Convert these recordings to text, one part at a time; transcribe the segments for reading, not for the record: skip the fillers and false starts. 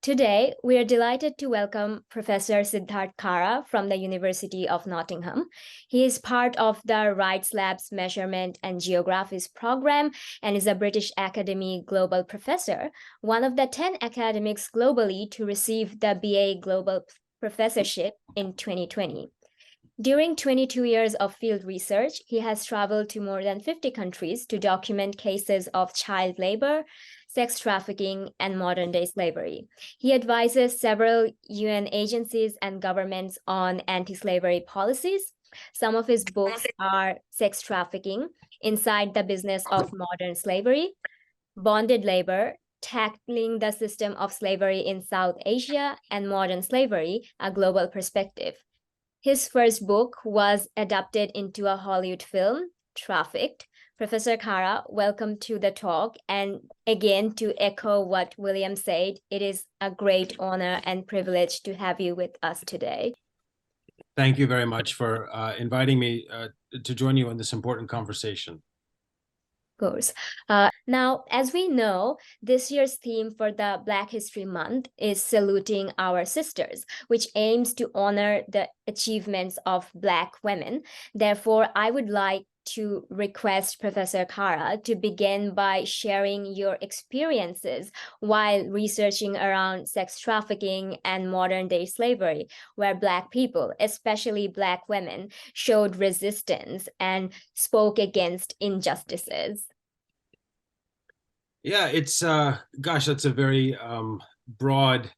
Today, we are delighted to welcome Professor Siddharth Kara from the University of Nottingham. He is part of the Rights Lab's Measurement and Geographies program and is a British Academy Global Professor, one of the 10 academics globally to receive the BA Global Professorship in 2020. During 22 years of field research, he has traveled to more than 50 countries to document cases of child labor, sex trafficking, and modern-day slavery. He advises several UN agencies and governments on anti-slavery policies. Some of his books are Sex Trafficking, Inside the Business of Modern Slavery, Bonded Labor, Tackling the System of Slavery in South Asia, and Modern Slavery, A Global Perspective. His first book was adapted into a Hollywood film, Trafficked. Professor Kara, welcome to the talk. And again, to echo what William said, it is a great honor and privilege to have you with us today. Thank you very much for inviting me to join you in this important conversation. Of course. Now, as we know, this year's theme for the Black History Month is Saluting Our Sisters, which aims to honor the achievements of Black women. Therefore, I would like to request Professor Kara to begin by sharing your experiences while researching around sex trafficking and modern-day slavery, where Black people, especially Black women, showed resistance and spoke against injustices. Yeah, it's gosh, that's a very broad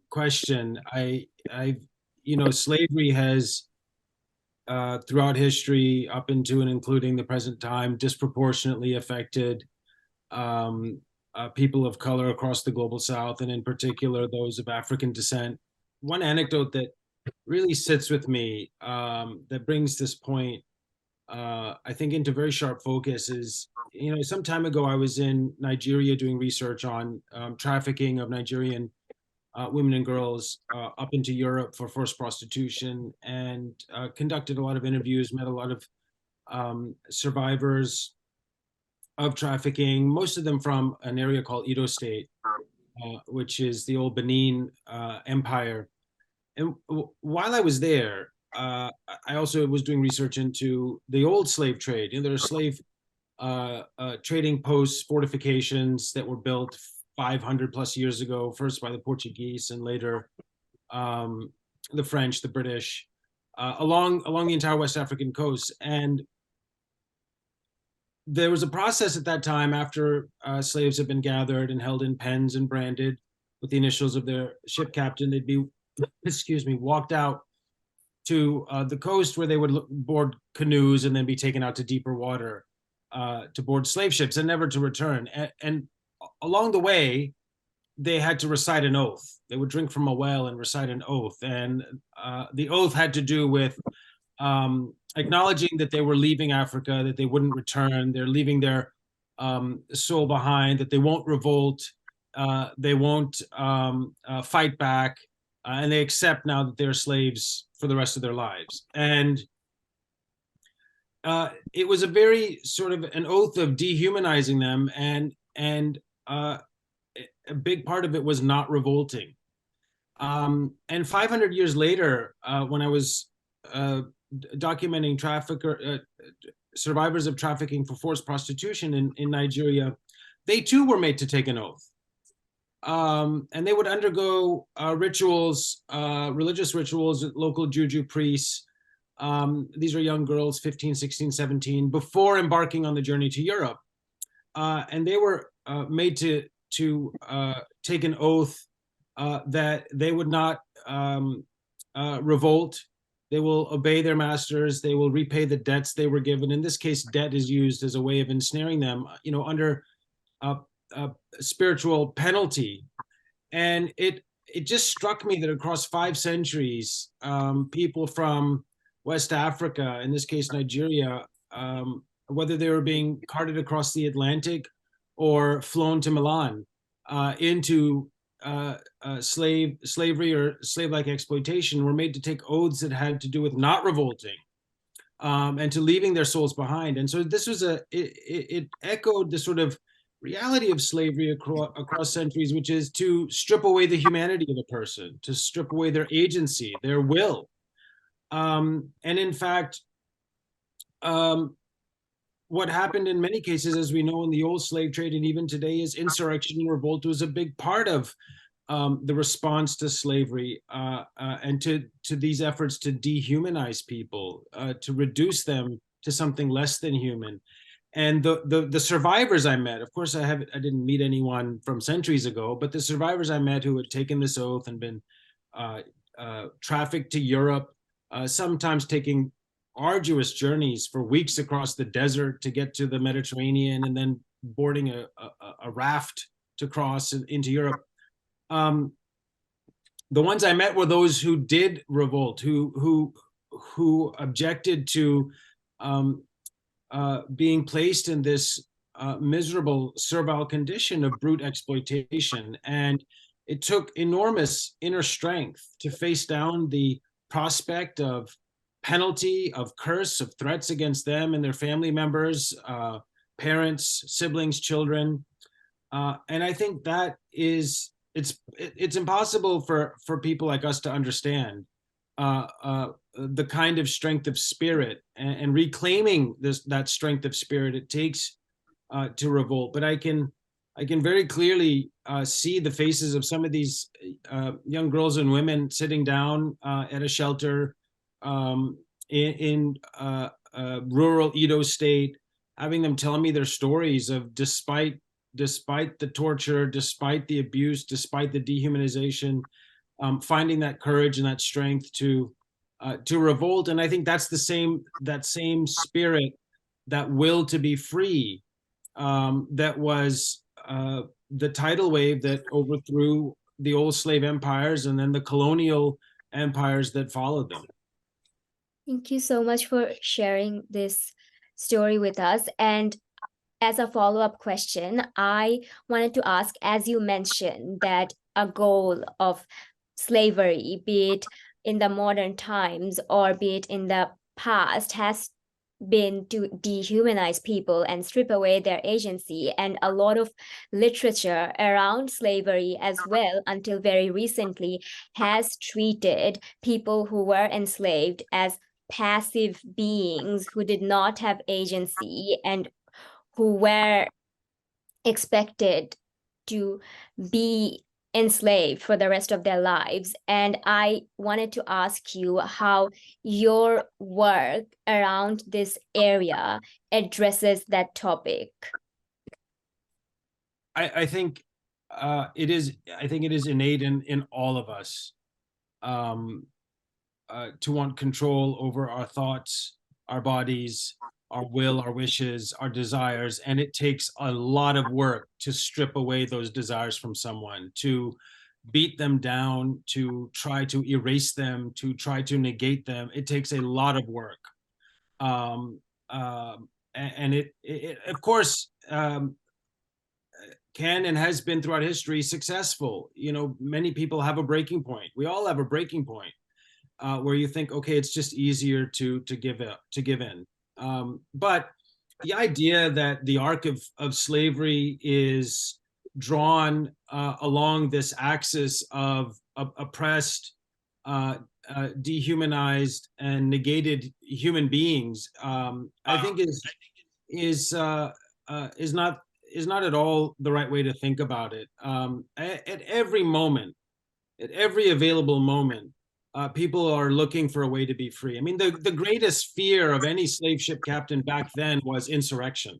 question. Slavery has throughout history, up into and including the present time, disproportionately affected people of color across the global South, and in particular those of African descent. One anecdote that really sits with me that brings this point, I think, into very sharp focus is, some time ago I was in Nigeria doing research on trafficking of Nigerian women and girls up into Europe for forced prostitution, and conducted a lot of interviews, met a lot of survivors of trafficking, most of them from an area called Edo State, which is the old Benin Empire. And while I was there, I also was doing research into the old slave trade. There are slave trading posts, fortifications that were built 500 plus years ago, first by the Portuguese and later the French, the British, along the entire West African coast. And there was a process at that time after slaves had been gathered and held in pens and branded with the initials of their ship captain. They'd be, walked out to the coast where they would board canoes and then be taken out to deeper water to board slave ships and never to return. And along the way, they had to recite an oath. They would drink from a well and recite an oath. And the oath had to do with acknowledging that they were leaving Africa, that they wouldn't return, they're leaving their soul behind, that they won't revolt, they won't fight back, and they accept now that they're slaves for the rest of their lives. And it was a very sort of an oath of dehumanizing them, and a big part of it was not revolting. And 500 years later, when I was documenting survivors of trafficking for forced prostitution in Nigeria, they too were made to take an oath. And they would undergo rituals, religious rituals, local juju priests. These are young girls, 15, 16, 17, before embarking on the journey to Europe. And they were made to take an oath that they would not revolt. They will obey their masters. They will repay the debts they were given. In this case, debt is used as a way of ensnaring them, under a spiritual penalty. And it just struck me that across 5 centuries, people from West Africa, in this case Nigeria, whether they were being carted across the Atlantic or flown to Milan into slavery or slave-like exploitation, were made to take oaths that had to do with not revolting and to leaving their souls behind. And so this was it echoed the sort of reality of slavery across centuries, which is to strip away the humanity of a person, to strip away their agency, their will. And in fact, um, what happened in many cases, as we know in the old slave trade and even today, is insurrection and revolt was a big part of the response to slavery and to these efforts to dehumanize people, to reduce them to something less than human. And the survivors I met, of course, I didn't meet anyone from centuries ago, but the survivors I met who had taken this oath and been trafficked to Europe, sometimes taking arduous journeys for weeks across the desert to get to the Mediterranean, and then boarding a raft to cross into Europe. The ones I met were those who did revolt, who objected to being placed in this miserable servile condition of brute exploitation. And it took enormous inner strength to face down the prospect of penalty, of curse, of threats against them and their family members, parents, siblings, children. And I think that it's impossible for people like us to understand the kind of strength of spirit and reclaiming that strength of spirit it takes to revolt. But I can very clearly see the faces of some of these young girls and women sitting down at a shelter in rural Edo State, having them tell me their stories of despite the torture, despite the abuse, despite the dehumanization, finding that courage and that strength to revolt. And I think that's that same spirit, that will to be free, that was the tidal wave that overthrew the old slave empires and then the colonial empires that followed them. Thank you so much for sharing this story with us. And as a follow-up question, I wanted to ask, as you mentioned, that a goal of slavery, be it in the modern times or be it in the past, has been to dehumanize people and strip away their agency. And a lot of literature around slavery as well, until very recently, has treated people who were enslaved as passive beings who did not have agency and who were expected to be enslaved for the rest of their lives. And I wanted to ask you how your work around this area addresses that topic. I think it is innate in all of us to want control over our thoughts, our bodies, our will, our wishes, our desires. And it takes a lot of work to strip away those desires from someone, to beat them down, to try to erase them, to try to negate them. It takes a lot of work. And it of course, can and has been throughout history successful. You know, many people have a breaking point. We all have a breaking point where you think, okay, it's just easier to give in. But the idea that the arc of slavery is drawn along this axis of oppressed, dehumanized, and negated human beings, I think is not at all the right way to think about it. At every moment, at every available moment, people are looking for a way to be free. I mean, the greatest fear of any slave ship captain back then was insurrection.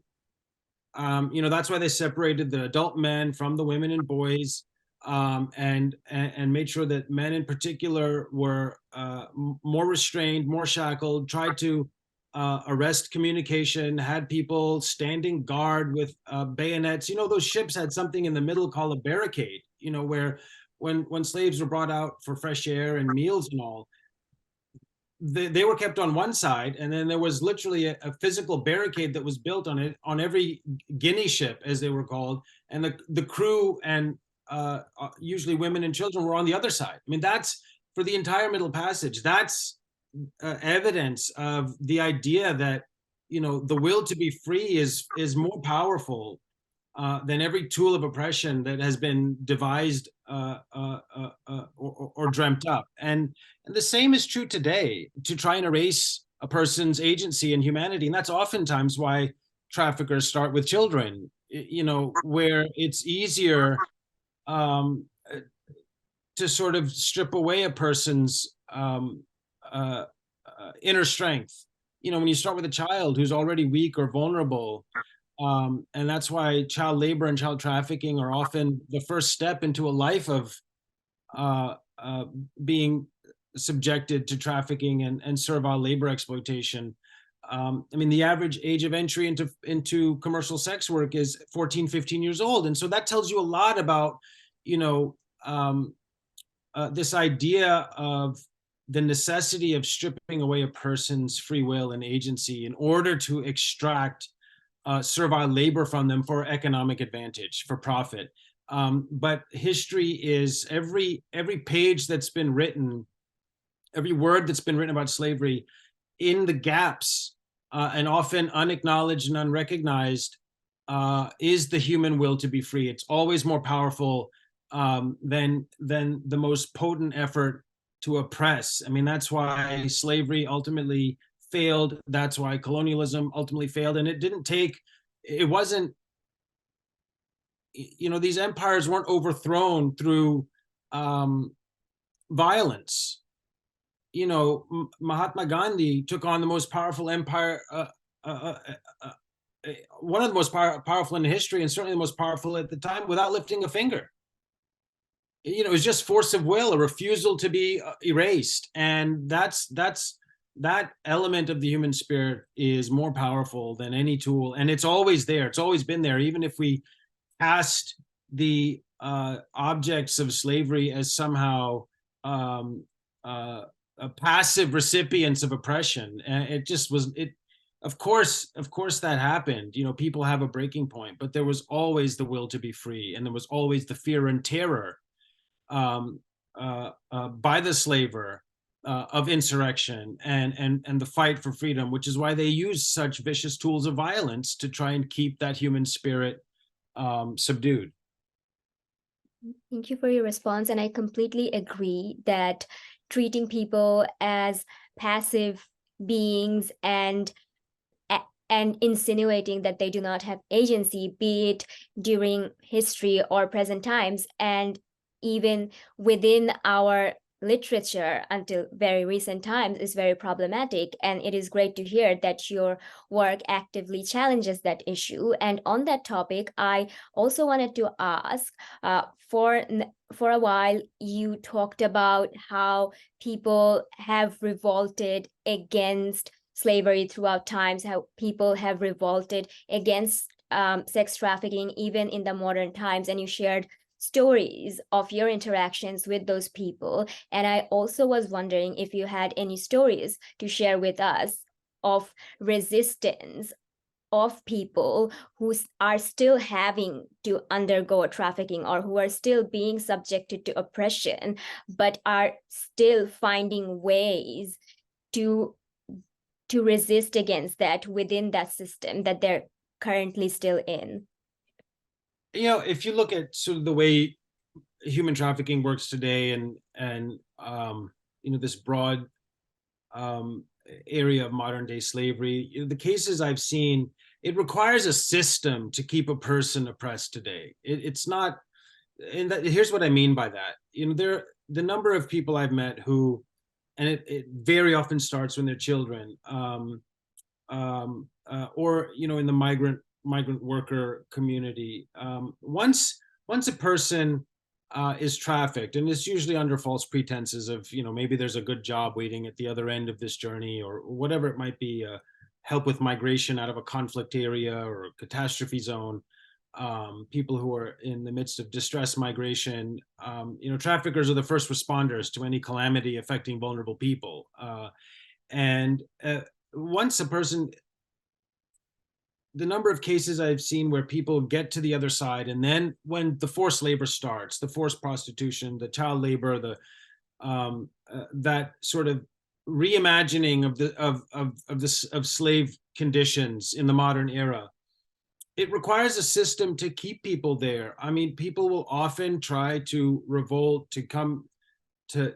You know, that's why they separated the adult men from the women and boys, and made sure that men in particular were more restrained, more shackled, tried to arrest communication, had people standing guard with bayonets. You know, those ships had something in the middle called a barricade, you know, where when slaves were brought out for fresh air and meals and all, they were kept on one side, and then there was literally a physical barricade that was built on it on every guinea ship, as they were called, and the crew and usually women and children were on the other side. I mean, that's for the entire Middle Passage. That's evidence of the idea that, you know, the will to be free is more powerful than every tool of oppression that has been devised or dreamt up. And the same is true today, to try and erase a person's agency and humanity. And that's oftentimes why traffickers start with children, where it's easier to sort of strip away a person's inner strength. When you start with a child who's already weak or vulnerable, and that's why child labor and child trafficking are often the first step into a life of being subjected to trafficking and servile labor exploitation. The average age of entry into commercial sex work is 14, 15 years old. And so that tells you a lot about, this idea of the necessity of stripping away a person's free will and agency in order to extract servile labor from them for economic advantage, for profit. But history is every page that's been written, every word that's been written about slavery, in the gaps and often unacknowledged and unrecognized, is the human will to be free. It's always more powerful than the most potent effort to oppress. That's why slavery ultimately failed. That's why colonialism ultimately failed. And it wasn't, these empires weren't overthrown through violence. Mahatma Gandhi took on the most powerful empire, one of the most powerful in history, and certainly the most powerful at the time, without lifting a finger. It was just force of will, a refusal to be erased. And that element of the human spirit is more powerful than any tool. And it's always there. It's always been there. Even if we cast the objects of slavery as somehow passive recipients of oppression, it just was, of course that happened. People have a breaking point, but there was always the will to be free. And there was always the fear and terror by the slaver of insurrection and the fight for freedom, which is why they use such vicious tools of violence to try and keep that human spirit subdued. Thank you for your response. And I completely agree that treating people as passive beings and insinuating that they do not have agency, be it during history or present times, and even within our literature until very recent times, is very problematic. And it is great to hear that your work actively challenges that issue. And on that topic, I also wanted to ask, for a while, you talked about how people have revolted against slavery throughout times, how people have revolted against sex trafficking even in the modern times, and you shared stories of your interactions with those people. And I also was wondering if you had any stories to share with us of resistance of people who are still having to undergo trafficking, or who are still being subjected to oppression, but are still finding ways to resist against that within that system that they're currently still in. If you look at sort of the way human trafficking works today, and this broad area of modern day slavery, the cases I've seen, it requires a system to keep a person oppressed today. It's not, and here's what I mean by that. The number of people I've met who, and it very often starts when they're children, or in the migrant worker community. Once a person is trafficked, and it's usually under false pretenses of, maybe there's a good job waiting at the other end of this journey, or whatever it might be, help with migration out of a conflict area or a catastrophe zone, people who are in the midst of distress migration. Traffickers are the first responders to any calamity affecting vulnerable people. And once a person, the number of cases I've seen where people get to the other side, and then when the forced labor starts, the forced prostitution, the child labor, that sort of reimagining of slave conditions in the modern era, it requires a system to keep people there. I mean, people will often try to revolt, to come to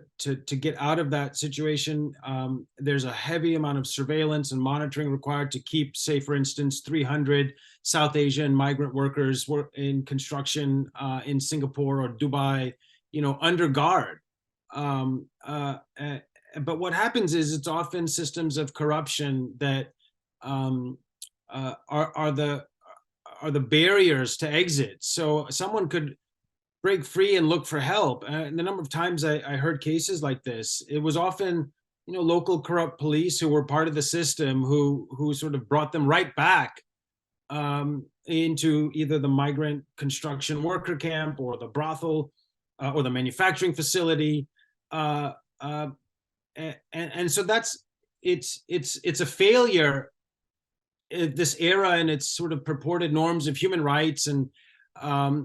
get out of that situation. There's a heavy amount of surveillance and monitoring required to keep, say, for instance, 300 South Asian migrant workers in construction in Singapore or Dubai, under guard. But what happens is it's often systems of corruption that are the barriers to exit. So someone could break free and look for help. And the number of times I heard cases like this, it was often, local corrupt police who were part of the system who sort of brought them right back into either the migrant construction worker camp or the brothel or the manufacturing facility. And so it's a failure, this era and its sort of purported norms of human rights, and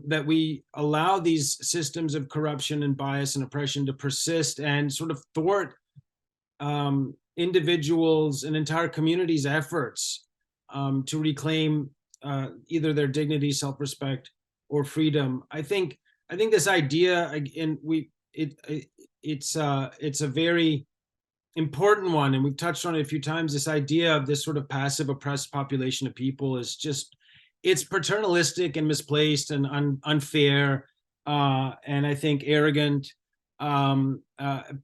that we allow these systems of corruption and bias and oppression to persist and sort of thwart individuals and entire communities' efforts to reclaim either their dignity, self-respect, or freedom. I think this idea, again, it's a very important one, and we've touched on it a few times. This idea of this sort of passive oppressed population of people is just, it's paternalistic and misplaced and unfair, and I think arrogant,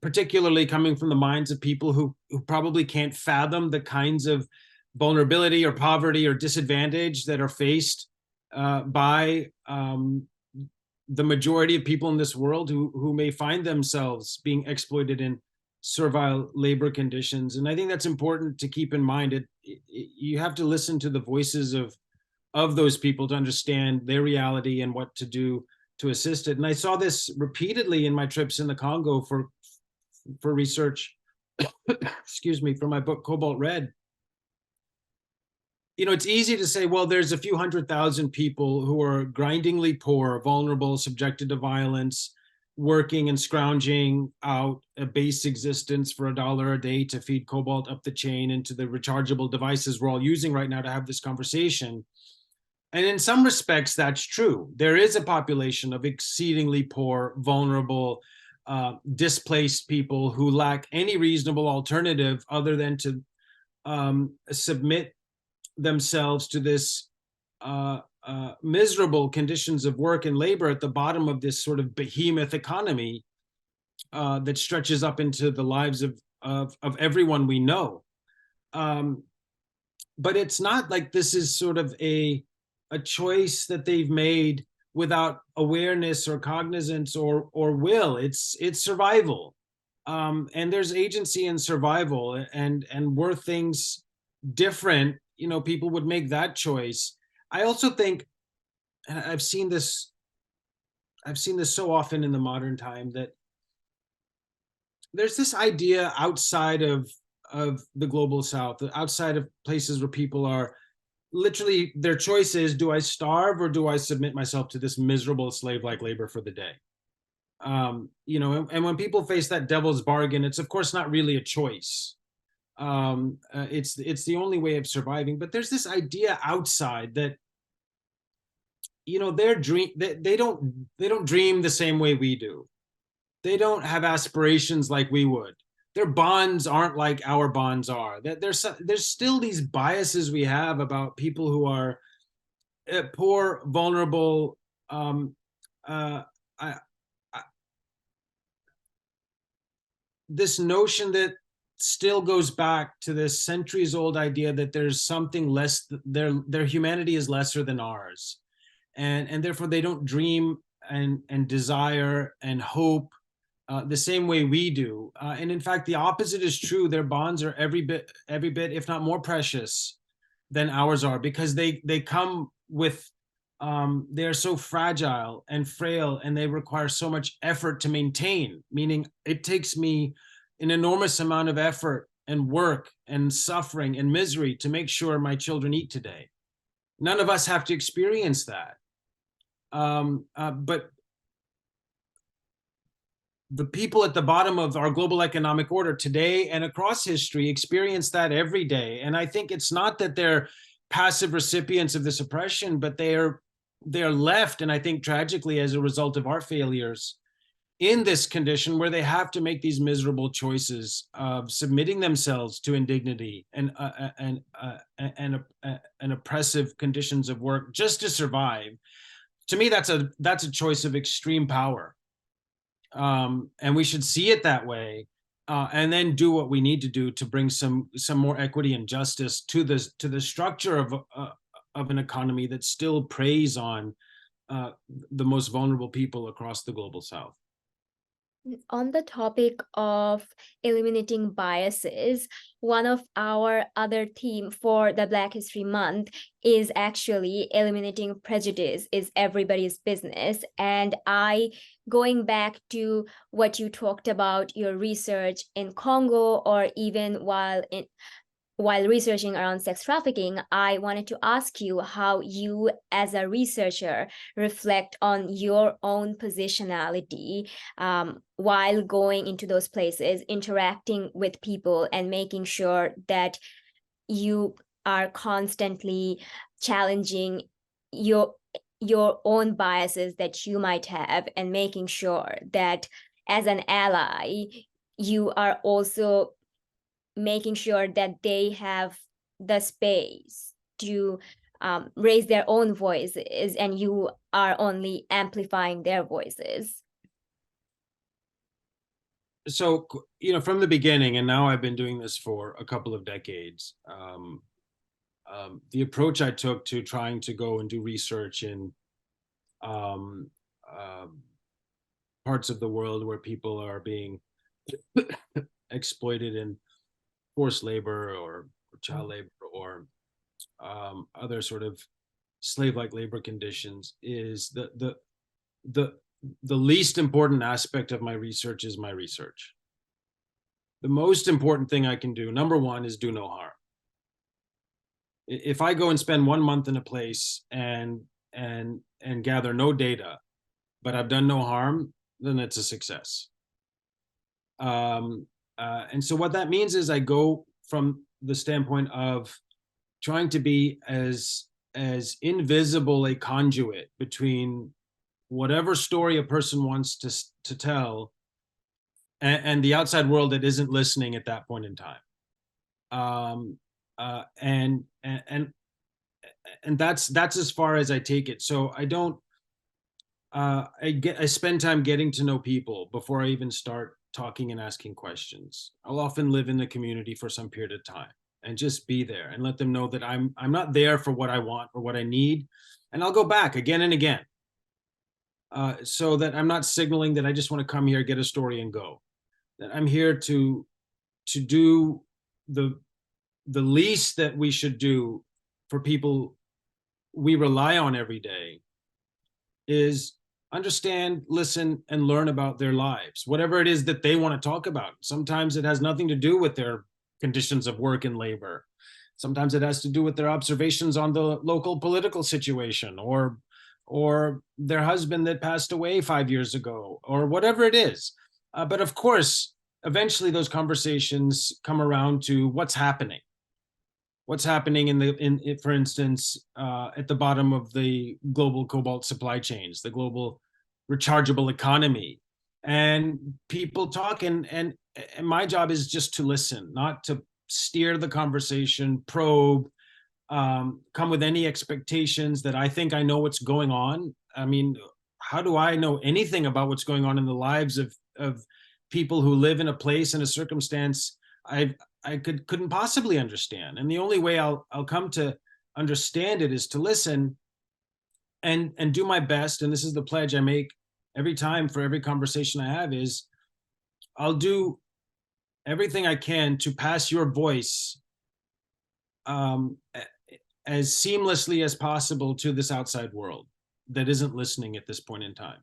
particularly coming from the minds of people who probably can't fathom the kinds of vulnerability or poverty or disadvantage that are faced by the majority of people in this world who may find themselves being exploited in servile labor conditions. And I think that's important to keep in mind. You have to listen to the voices of those people to understand their reality and what to do to assist it. And I saw this repeatedly in my trips in the Congo for research, excuse me, for my book, Cobalt Red. It's easy to say, well, there's a few 100,000 people who are grindingly poor, vulnerable, subjected to violence, working and scrounging out a base existence for $1 a day to feed cobalt up the chain into the rechargeable devices we're all using right now to have this conversation. And in some respects, that's true. There is a population of exceedingly poor, vulnerable, displaced people who lack any reasonable alternative other than to submit themselves to this miserable conditions of work and labor at the bottom of this sort of behemoth economy that stretches up into the lives of everyone we know. But it's not like this is sort of a choice that they've made without awareness or cognizance or will. It's survival, and there's agency in survival. And were things different, people would make that choice. I also think, and I've seen this so often in the modern time, that there's this idea outside of the global South, outside of places where people are literally, their choice is, do I starve or do I submit myself to this miserable slave-like labor for the day? And when people face that devil's bargain, it's of course not really a choice. It's the only way of surviving. But there's this idea outside that, their dream, they don't dream the same way we do. They don't have aspirations like we would. Their bonds aren't like our bonds are. That there's still these biases we have about people who are poor, vulnerable. This notion that still goes back to this centuries-old idea that there's something less. Their humanity is lesser than ours, and therefore they don't dream and desire and hope the same way we do. And in fact, the opposite is true. Their bonds are every bit, if not more precious than ours are, because they come with, they're so fragile and frail, and they require so much effort to maintain, meaning it takes me an enormous amount of effort and work and suffering and misery to make sure my children eat today. None of us have to experience that. But the people at the bottom of our global economic order today and across history experience that every day. And I think it's not that they're passive recipients of this oppression, but they are left, and I think tragically as a result of our failures, in this condition where they have to make these miserable choices of submitting themselves to indignity and oppressive conditions of work just to survive. To me, that's a choice of extreme power, and we should see it that way, and then do what we need to do to bring some more equity and justice to the structure of an economy that still preys on the most vulnerable people across the global South. On the topic of eliminating biases, one of our other theme for the Black History Month is actually eliminating prejudice is everybody's business. And going back to what you talked about, your research in Congo, or even while researching around sex trafficking, I wanted to ask you how you, as a researcher, reflect on your own positionality while going into those places, interacting with people, and making sure that you are constantly challenging your own biases that you might have, and making sure that as an ally, you are also making sure that they have the space to raise their own voices, and you are only amplifying their voices. So, from the beginning, and now I've been doing this for a couple of decades, the approach I took to trying to go and do research in parts of the world where people are being exploited in forced labor or child labor or other sort of slave-like labor conditions is the least important aspect of my research is my research. The most important thing I can do, number one, is do no harm. If I go and spend 1 month in a place and gather no data, but I've done no harm, then it's a success. And so what that means is I go from the standpoint of trying to be as invisible a conduit between whatever story a person wants to tell and the outside world that isn't listening at that point in time. And that's as far as I take it. So I don't. I spend time getting to know people before I even start talking and asking questions. I'll often live in the community for some period of time and just be there and let them know that I'm not there for what I want or what I need, and I'll go back again and again, so that I'm not signaling that I just want to come here, get a story, and go. That I'm here to do the least that we should do for people we rely on every day, is understand, listen, and learn about their lives, whatever it is that they want to talk about. Sometimes it has nothing to do with their conditions of work and labor. Sometimes it has to do with their observations on the local political situation, or their husband that passed away 5 years ago, or whatever it is. But of course, eventually those conversations come around to what's happening. What's happening for instance, at the bottom of the global cobalt supply chains, the global rechargeable economy, and people talk, and my job is just to listen, not to steer the conversation, probe, come with any expectations that I think I know what's going on. I mean, how do I know anything about what's going on in the lives of people who live in a place and a circumstance I couldn't possibly understand? And the only way I'll come to understand it is to listen and do my best. And this is the pledge I make every time for every conversation I have, is I'll do everything I can to pass your voice as seamlessly as possible to this outside world that isn't listening at this point in time,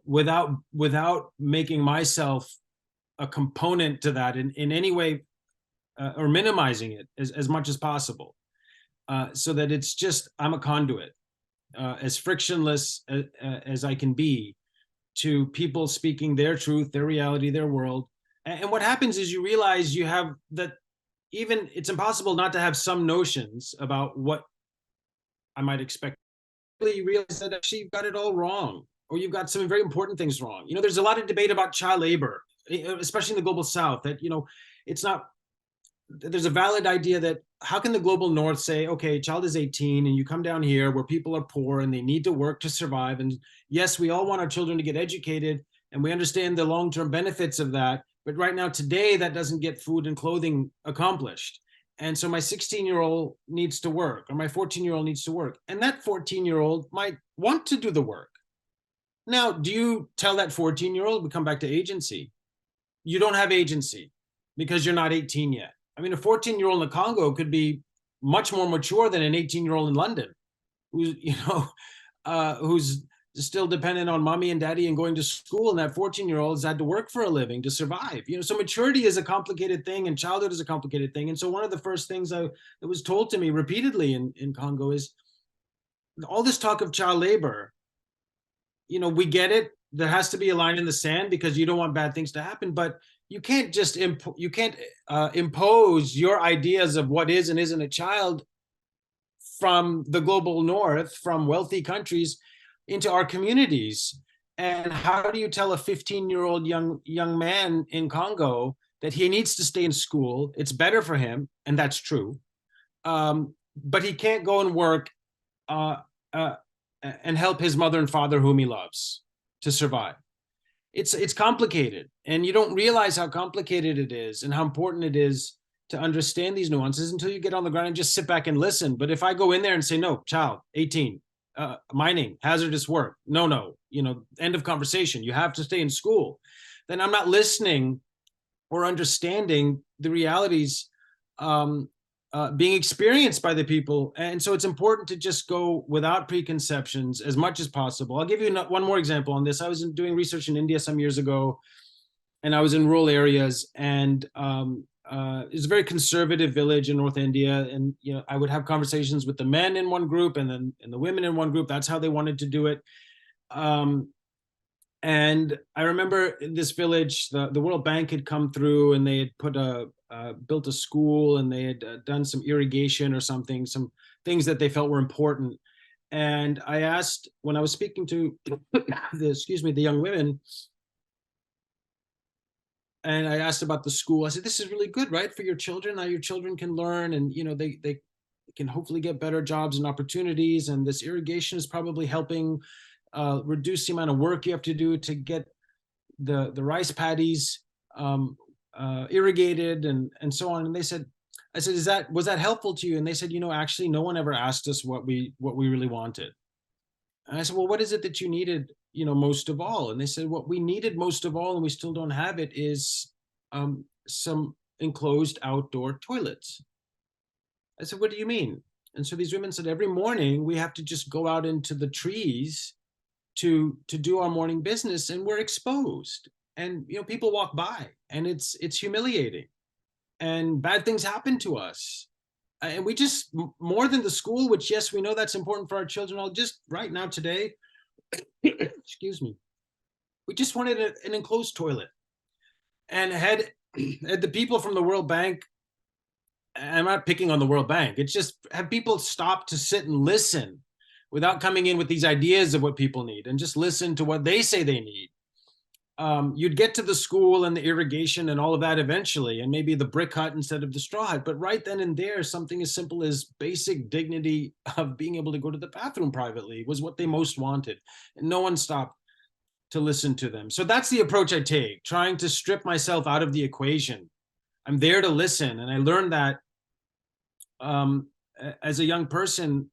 without making myself a component to that in any way, or minimizing it as much as possible, so that it's just, I'm a conduit, as frictionless as I can be, to people speaking their truth, their reality, their world. And what happens is you realize you have that even it's impossible not to have some notions about what I might expect. You realize that actually you've got it all wrong, or you've got some very important things wrong. There's a lot of debate about child labor, especially in the global south, that, it's not, there's a valid idea that how can the global north say, okay, child is 18 and you come down here where people are poor and they need to work to survive. And yes, we all want our children to get educated and we understand the long-term benefits of that. But right now, today, that doesn't get food and clothing accomplished. And so my 16-year-old needs to work, or my 14-year-old needs to work. And that 14-year-old might want to do the work. Now, do you tell that 14-year-old, we come back to agency? You don't have agency because you're not 18 yet. I mean, a 14-year-old in the Congo could be much more mature than an 18-year-old in London, who's, who's still dependent on mommy and daddy and going to school. And that 14-year-old has had to work for a living to survive. So maturity is a complicated thing and childhood is a complicated thing. And so one of the first things that was told to me repeatedly in Congo is all this talk of child labor. We get it. There has to be a line in the sand because you don't want bad things to happen, but you can't just impose your ideas of what is and isn't a child from the global north, from wealthy countries, into our communities. And how do you tell a 15-year-old young man in Congo that he needs to stay in school? It's better for him, and that's true. But he can't go and work and help his mother and father, whom he loves, to survive. It's complicated, and you don't realize how complicated it is and how important it is to understand these nuances until you get on the ground and just sit back and listen. But if I go in there and say, no, child, 18, mining, hazardous work, no, end of conversation, you have to stay in school, then I'm not listening or understanding the realities being experienced by the people. And so it's important to just go without preconceptions as much as possible. I'll give you one more example on this. I was doing research in India some years ago, and I was in rural areas, and it's a very conservative village in North India. And, I would have conversations with the men in one group and then the women in one group. That's how they wanted to do it. And I remember in this village, the World Bank had come through and they had built a school, and they had done some irrigation or something, some things that they felt were important. And I asked, when I was speaking to the young women, and I asked about the school, I said, this is really good, right? For your children, now your children can learn, and they can hopefully get better jobs and opportunities. And this irrigation is probably helping reduce the amount of work you have to do to get the rice paddies irrigated and so on. And they said, I said, was that helpful to you? And they said, actually, no one ever asked us what we really wanted. And I said, well, what is it that you needed, most of all? And they said, what we needed most of all, and we still don't have it, is some enclosed outdoor toilets. I said, what do you mean? And so these women said, every morning we have to just go out into the trees to do our morning business, and we're exposed. And people walk by, and it's humiliating, and bad things happen to us. And we just, more than the school, which, yes, we know that's important for our children. I'll just right now today, excuse me, we just wanted an enclosed toilet, and had the people from the World Bank, I'm not picking on the World Bank, it's just have people stop to sit and listen without coming in with these ideas of what people need, and just listen to what they say they need. You'd get to the school and the irrigation and all of that eventually, and maybe the brick hut instead of the straw hut. But right then and there, something as simple as basic dignity of being able to go to the bathroom privately was what they most wanted. And no one stopped to listen to them. So that's the approach I take, trying to strip myself out of the equation. I'm there to listen. And I learned that as a young person,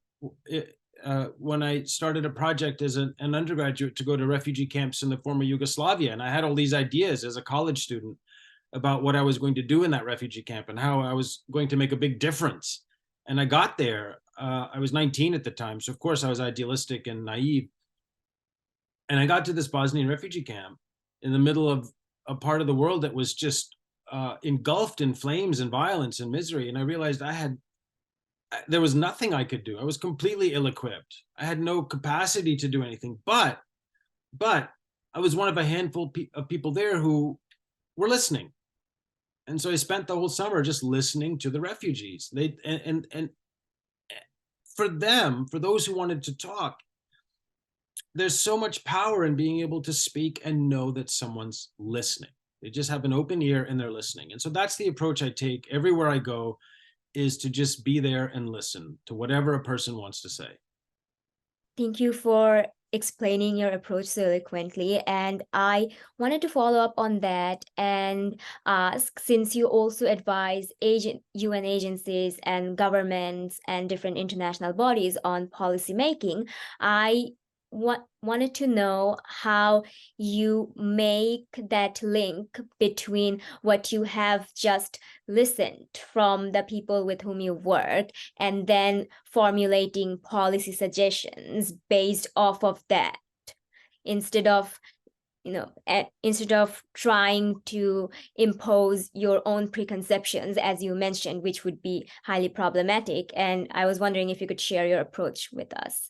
when I started a project as an undergraduate to go to refugee camps in the former Yugoslavia. And I had all these ideas as a college student about what I was going to do in that refugee camp and how I was going to make a big difference. And I got there, I was 19 at the time. So of course I was idealistic and naive. And I got to this Bosnian refugee camp in the middle of a part of the world that was just engulfed in flames and violence and misery. And I realized there was nothing I could do. I was completely ill-equipped. I had no capacity to do anything, but I was one of a handful of people there who were listening. And so I spent the whole summer just listening to the refugees. And for them, for those who wanted to talk, there's so much power in being able to speak and know that someone's listening. They just have an open ear and they're listening. And so that's the approach I take everywhere I go, is to just be there and listen to whatever a person wants to say. Thank you for explaining your approach so eloquently. And I wanted to follow up on that and ask, since you also advise UN agencies and governments and different international bodies on policy making, I wanted to know how you make that link between what you have just listened from the people with whom you work and then formulating policy suggestions based off of that, instead of trying to impose your own preconceptions, as you mentioned, which would be highly problematic. And I was wondering if you could share your approach with us.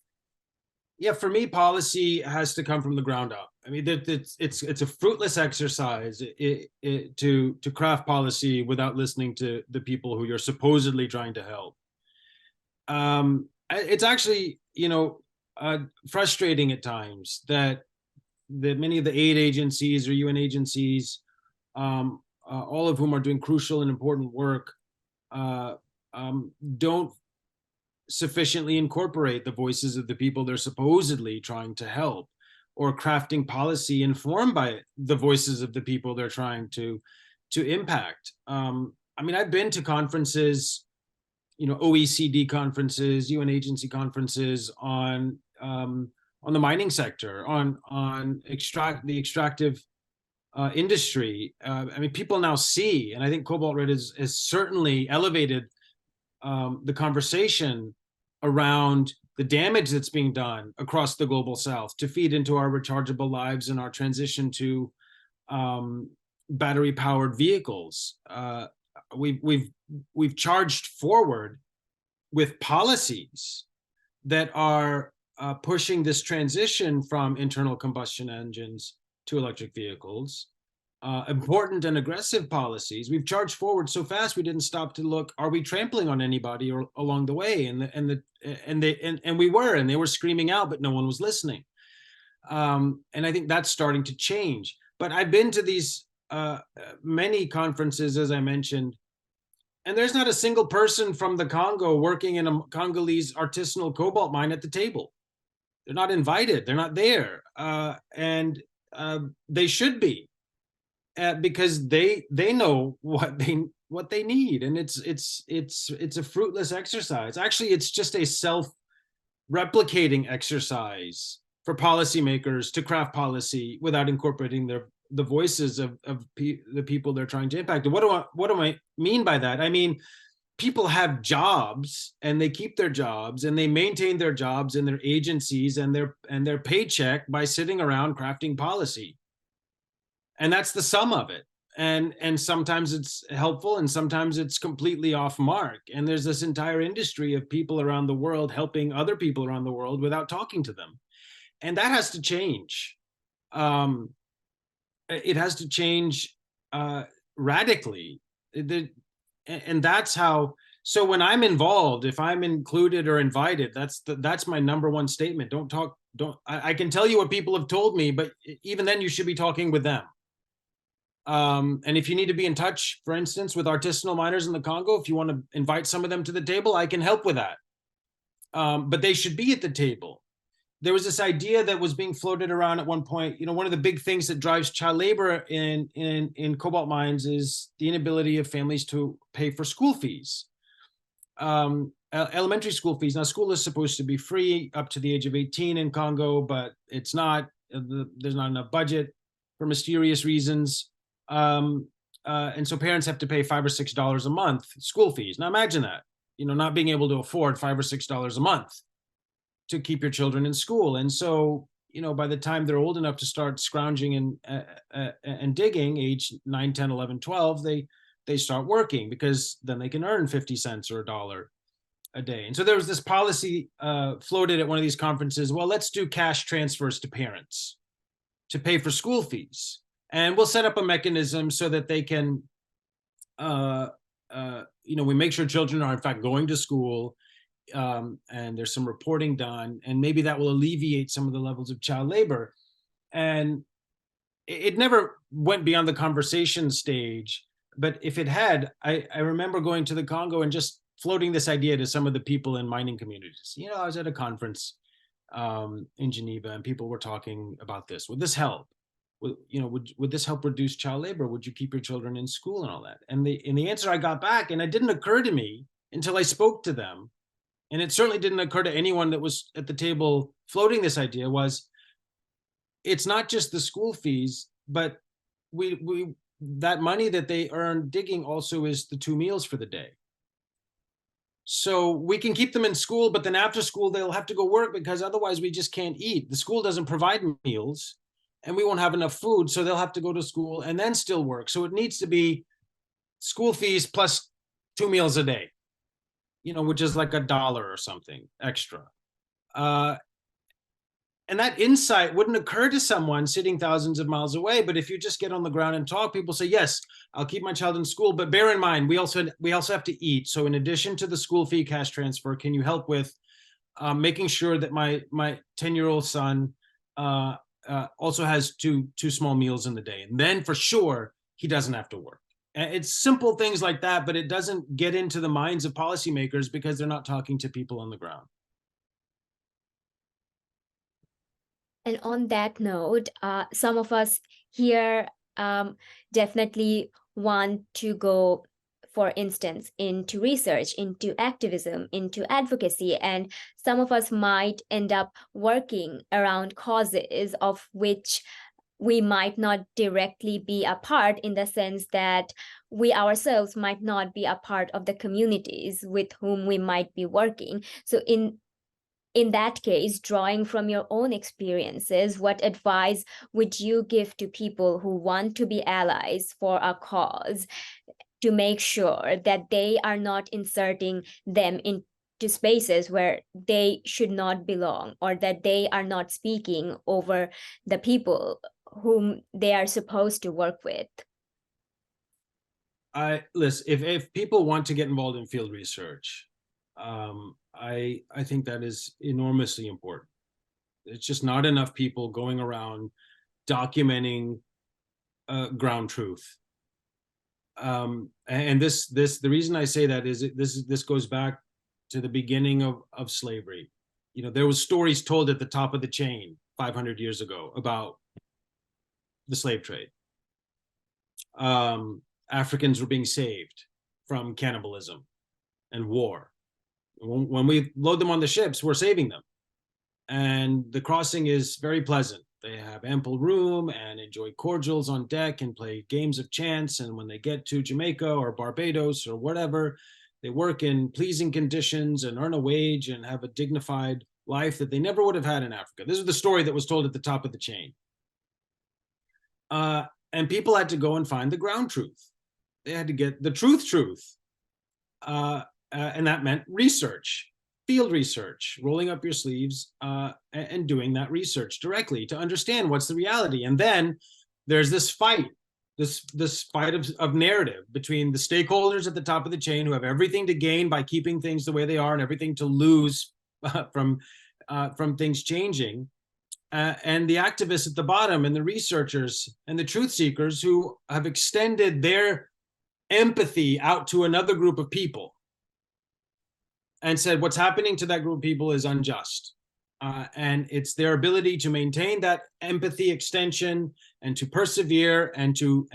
Yeah, for me, policy has to come from the ground up. I mean, it's a fruitless exercise to craft policy without listening to the people who you're supposedly trying to help. It's actually, frustrating at times that many of the aid agencies or UN agencies, all of whom are doing crucial and important work, don't sufficiently incorporate the voices of the people they're supposedly trying to help, or crafting policy informed by the voices of the people they're trying to impact. I mean, I've been to conferences, OECD conferences, UN agency conferences on the mining sector, on the extractive industry. I mean, people now see, and I think Cobalt Red has certainly elevated the conversation around the damage that's being done across the global south to feed into our rechargeable lives and our transition to battery powered vehicles. We've charged forward with policies that are pushing this transition from internal combustion engines to electric vehicles. Important and aggressive policies. We've charged forward so fast we didn't stop to look, are we trampling on anybody or along the way? And we were, and they were screaming out, but no one was listening. And I think that's starting to change. But I've been to these many conferences, as I mentioned, and there's not a single person from the Congo working in a Congolese artisanal cobalt mine at the table. They're not invited. They're not there, and they should be. Because they know what they need, and it's a fruitless exercise. Actually, it's just a self-replicating exercise for policymakers to craft policy without incorporating the voices of the people they're trying to impact. And what do I mean by that? I mean, people have jobs and they keep their jobs and they maintain their jobs and their agencies and their paycheck by sitting around crafting policy. And that's the sum of it. And sometimes it's helpful and sometimes it's completely off mark. And there's this entire industry of people around the world helping other people around the world without talking to them. And that has to change. It has to change radically. And that's how, so when I'm involved, if I'm included or invited, that's my number one statement. I can tell you what people have told me, but even then you should be talking with them. And if you need to be in touch, for instance, with artisanal miners in the Congo, if you want to invite some of them to the table, I can help with that. But they should be at the table. There was this idea that was being floated around at one point. One of the big things that drives child labor in cobalt mines is the inability of families to pay for school fees, elementary school fees. Now, school is supposed to be free up to the age of 18 in Congo, but it's not. There's not enough budget for mysterious reasons. And so parents have to pay $5 or $6 a month school fees. Now imagine that, not being able to afford $5 or $6 a month to keep your children in school. And so, by the time they're old enough to start scrounging and digging, age 9, 10, 11, 12, they start working, because then they can earn 50 cents or $1 a day. And so there was this policy floated at one of these conferences. Well, let's do cash transfers to parents to pay for school fees. And we'll set up a mechanism so that they can we make sure children are in fact going to school, and there's some reporting done, and maybe that will alleviate some of the levels of child labor. And it never went beyond the conversation stage, but if it had, I remember going to the Congo and just floating this idea to some of the people in mining communities. I was at a conference in Geneva, and people were talking about this. Would this help? Would this help reduce child labor? Would you keep your children in school and all that? And the answer I got back, and it didn't occur to me until I spoke to them, and it certainly didn't occur to anyone that was at the table floating this idea, was it's not just the school fees, but we that money that they earn digging also is the 2 meals for the day. So we can keep them in school, but then after school, they'll have to go work because otherwise we just can't eat. The school doesn't provide meals and we won't have enough food. So they'll have to go to school and then still work. So it needs to be school fees plus 2 meals a day, which is like $1 or something extra. And that insight wouldn't occur to someone sitting thousands of miles away. But if you just get on the ground and talk, people say, yes, I'll keep my child in school. But bear in mind, we also have to eat. So in addition to the school fee cash transfer, can you help with making sure that my 10-year-old son also has two small meals in the day? And then for sure, he doesn't have to work. And it's simple things like that, but it doesn't get into the minds of policymakers because they're not talking to people on the ground. And on that note, some of us here definitely want to go, for instance, into research, into activism, into advocacy, and some of us might end up working around causes of which we might not directly be a part, in the sense that we ourselves might not be a part of the communities with whom we might be working. So in that case, drawing from your own experiences, what advice would you give to people who want to be allies for a cause to make sure that they are not inserting them into spaces where they should not belong, or that they are not speaking over the people whom they are supposed to work with? Listen, if people want to get involved in field research, I think that is enormously important. It's just not enough people going around documenting ground truth. And the reason I say that is this goes back to the beginning of slavery. There was stories told at the top of the chain 500 years ago about the slave trade. Africans were being saved from cannibalism and war. When we load them on the ships, we're saving them. And the crossing is very pleasant. They have ample room and enjoy cordials on deck and play games of chance. And when they get to Jamaica or Barbados or whatever, they work in pleasing conditions and earn a wage and have a dignified life that they never would have had in Africa. This is the story that was told at the top of the chain. And people had to go and find the ground truth. They had to get the truth. And that meant research, field research, rolling up your sleeves and doing that research directly to understand what's the reality. And then there's this fight, this fight of narrative between the stakeholders at the top of the chain who have everything to gain by keeping things the way they are and everything to lose from things changing, and the activists at the bottom, and the researchers and the truth seekers who have extended their empathy out to another group of people and said what's happening to that group of people is unjust. And it's their ability to maintain that empathy extension and to persevere and to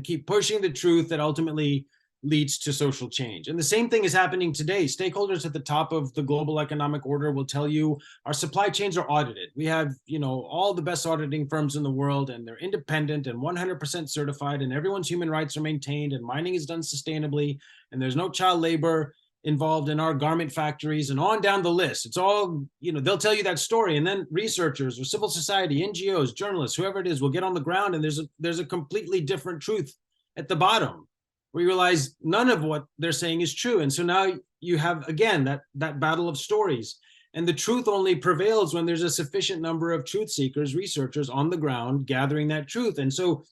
keep pushing the truth that ultimately leads to social change. And the same thing is happening today. Stakeholders at the top of the global economic order will tell you our supply chains are audited. We have, all the best auditing firms in the world, and they're independent and 100% certified, and everyone's human rights are maintained, and mining is done sustainably, and there's no child labor involved in our garment factories, and on down the list. It's all, they'll tell you that story. And then researchers or civil society, NGOs, journalists, whoever it is, will get on the ground, and there's a completely different truth at the bottom, where you realize none of what they're saying is true. And so now you have, again, that battle of stories. And the truth only prevails when there's a sufficient number of truth seekers, researchers on the ground gathering that truth. And so,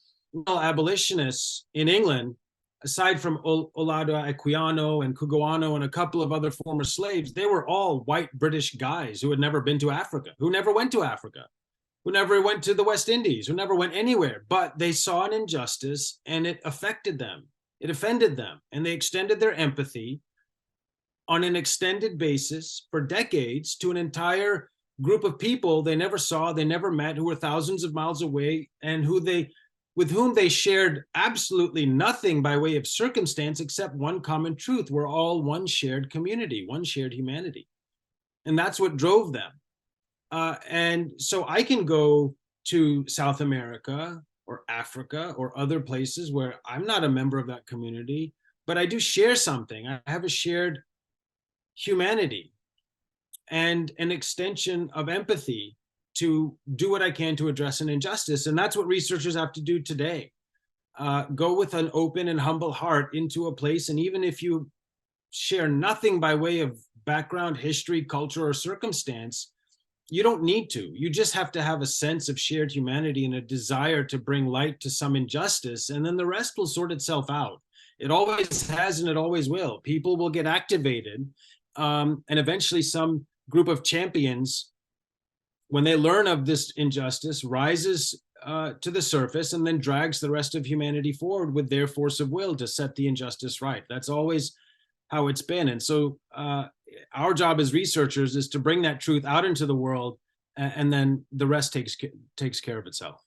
abolitionists in England aside from Olaudah Equiano and Cugoano and a couple of other former slaves, they were all white British guys who had never been to Africa, who never went to Africa, who never went to the West Indies, who never went anywhere. But they saw an injustice and it affected them. It offended them. And they extended their empathy on an extended basis for decades to an entire group of people they never saw, they never met, who were thousands of miles away, and with whom they shared absolutely nothing by way of circumstance except one common truth. We're all one shared community, one shared humanity. And that's what drove them. And so I can go to South America or Africa or other places where I'm not a member of that community, but I do share something. I have a shared humanity and an extension of empathy to do what I can to address an injustice. And that's what researchers have to do today. Go with an open and humble heart into a place. And even if you share nothing by way of background, history, culture, or circumstance, you don't need to. You just have to have a sense of shared humanity and a desire to bring light to some injustice. And then the rest will sort itself out. It always has and it always will. People will get activated. And eventually some group of champions, when they learn of this injustice, rises to the surface and then drags the rest of humanity forward with their force of will to set the injustice right. That's always how it's been. And so our job as researchers is to bring that truth out into the world, and then the rest takes care of itself.